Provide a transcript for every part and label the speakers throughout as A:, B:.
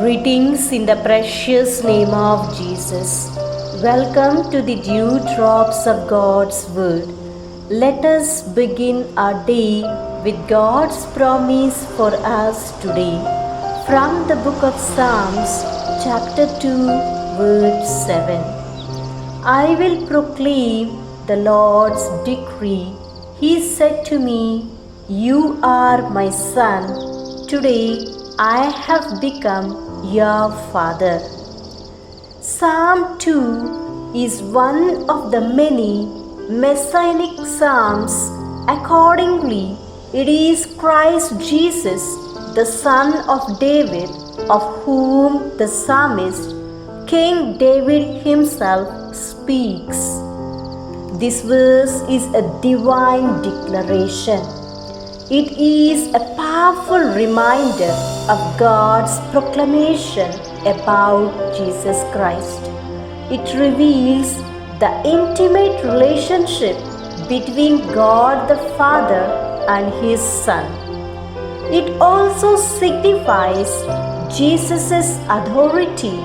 A: Greetings in the precious name of Jesus. Welcome to the dew drops of God's Word. Let us begin our day with God's promise for us today. From the book of Psalms, chapter 2, verse 7. I will proclaim the Lord's decree. He said to me, "You are my son. Today I have become your father." Psalm 2 is one of the many messianic psalms. Accordingly, it is Christ Jesus, the Son of David, of whom the psalmist, King David himself, speaks. This verse is a divine declaration. It is a powerful reminder of God's proclamation about Jesus Christ. It reveals the intimate relationship between God the Father and His Son. It also signifies Jesus' authority,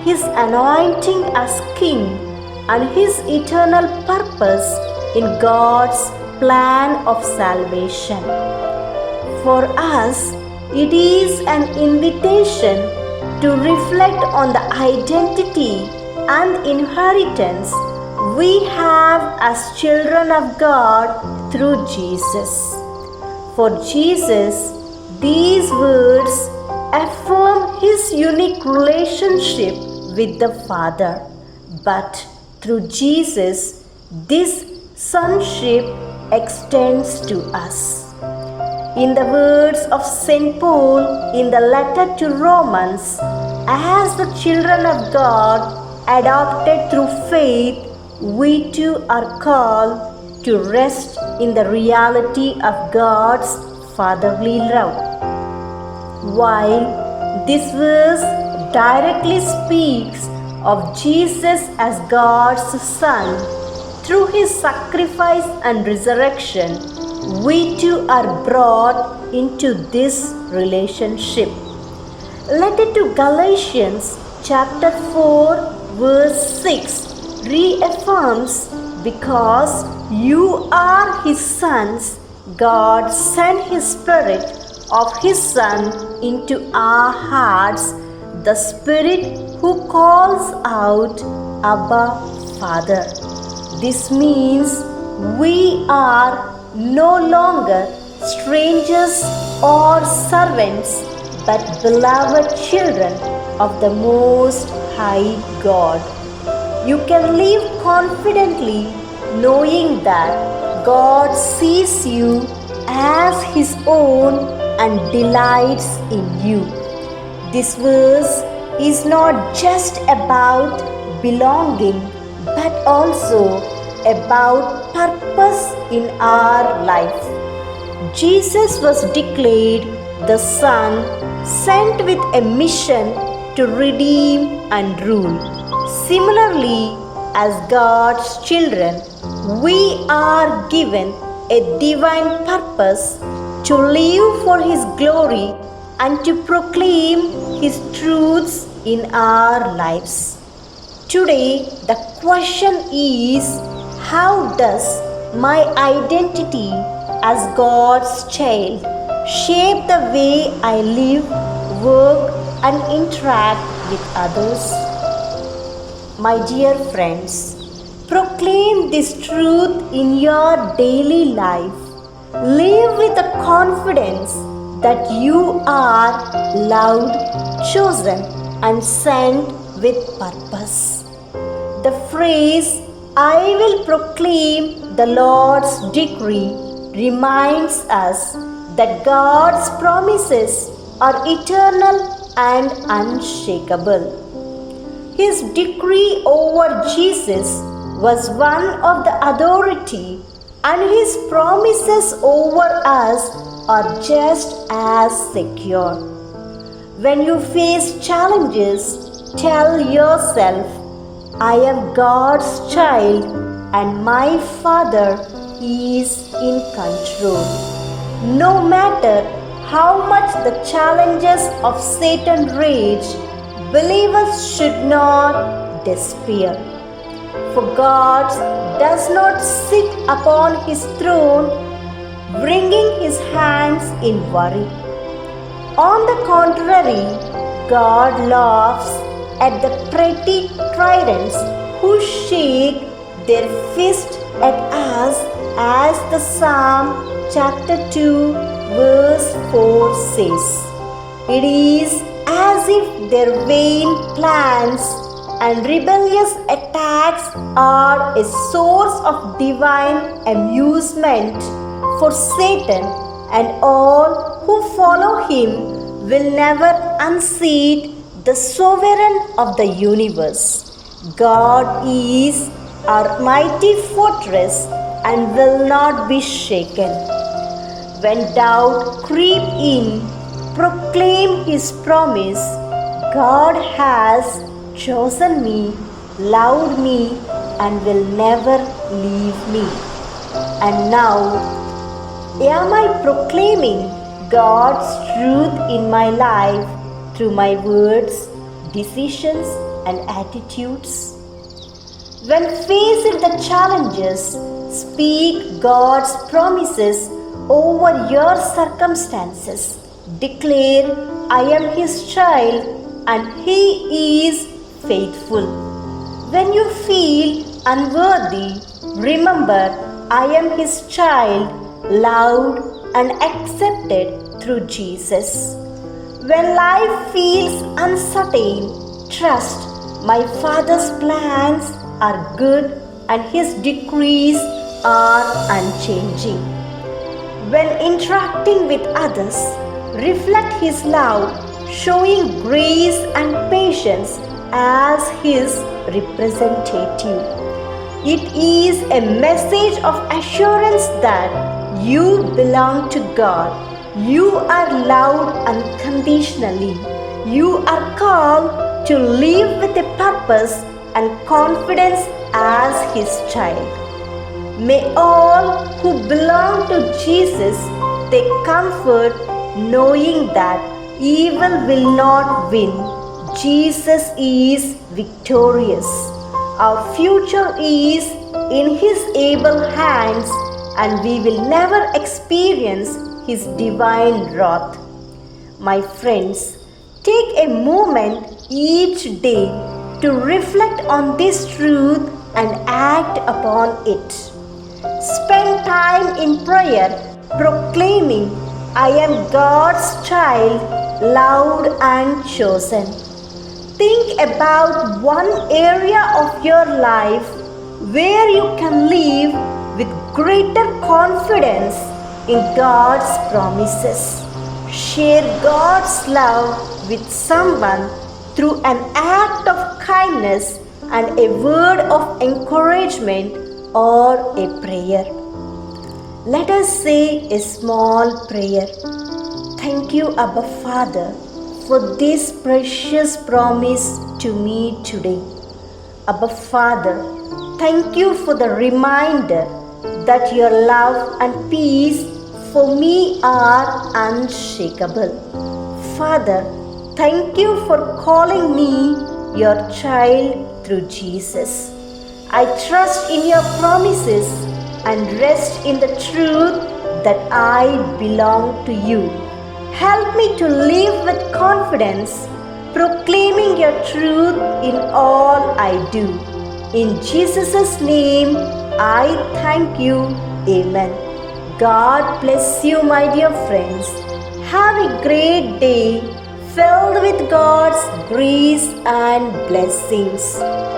A: His anointing as King, and His eternal purpose in God's plan of salvation. For us, it is an invitation to reflect on the identity and inheritance we have as children of God through Jesus. For Jesus, these words affirm His unique relationship with the Father. But through Jesus, this sonship extends to us. In the words of St. Paul in the letter to Romans, as the children of God adopted through faith, we too are called to rest in the reality of God's fatherly love. While this verse directly speaks of Jesus as God's Son, through His sacrifice and resurrection, we too are brought into this relationship. Letter to Galatians chapter 4 verse 6 reaffirms, "Because you are His sons, God sent His Spirit of His Son into our hearts, the Spirit who calls out, Abba, Father." This means we are no longer strangers or servants, but beloved children of the Most High God. You can live confidently knowing that God sees you as His own and delights in you. This verse is not just about belonging, but also about purpose in our life. Jesus was declared the Son sent with a mission to redeem and rule. Similarly, as God's children, we are given a divine purpose to live for His glory and to proclaim His truths in our lives. Today, the question is, how does my identity as God's child shape the way I live, work, and interact with others? My dear friends, proclaim this truth in your daily life. Live with the confidence that you are loved, chosen, and sent with purpose. The phrase, "I will proclaim the Lord's decree," reminds us that God's promises are eternal and unshakable. His decree over Jesus was one of the authority, and His promises over us are just as secure. When you face challenges, tell yourself, "I am God's child and my Father is in control." No matter how much the challenges of Satan rage, believers should not despair. For God does not sit upon his throne, wringing his hands in worry. On the contrary, God laughs at the petty tyrants who shake their fist at us, as the Psalm chapter 2 verse 4 says. It is as if their vain plans and rebellious attacks are a source of divine amusement for Satan, and all who follow him will never unseat the sovereign of the universe. God is our mighty fortress and will not be shaken. When doubt creep in, proclaim his promise. God has chosen me, loved me, and will never leave me. And now, am I proclaiming God's truth in my life through my words, decisions, and attitudes? When faced with the challenges, speak God's promises over your circumstances. Declare, I am his child and he is faithful. When you feel unworthy, remember, I am his child, loved and accepted through Jesus. When life feels uncertain, trust my Father's plans are good and his decrees are unchanging. When interacting with others, reflect his love, showing grace and patience as his representative. It is a message of assurance that you belong to God. You are loved unconditionally. You are called to live with a purpose and confidence as his child. May all who belong to Jesus take comfort knowing that evil will not win. Jesus is victorious. Our future is in his able hands, and we will never experience his divine wrath. My friends, take a moment each day to reflect on this truth and act upon it. Spend time in prayer, proclaiming, I am God's child, loved and chosen. Think about one area of your life where you can live with greater confidence in God's promises. Share God's love with someone through an act of kindness and a word of encouragement or a prayer. Let us say a small prayer. Thank you, Abba Father, for this precious promise to me today. Abba Father, thank you for the reminder that your love and peace for me are unshakable. Father, thank you for calling me your child through Jesus. I trust in your promises and rest in the truth that I belong to you. Help me to live with confidence, proclaiming your truth in all I do. In Jesus' name, I thank you. Amen. God bless you, my dear friends. Have a great day filled with God's grace and blessings.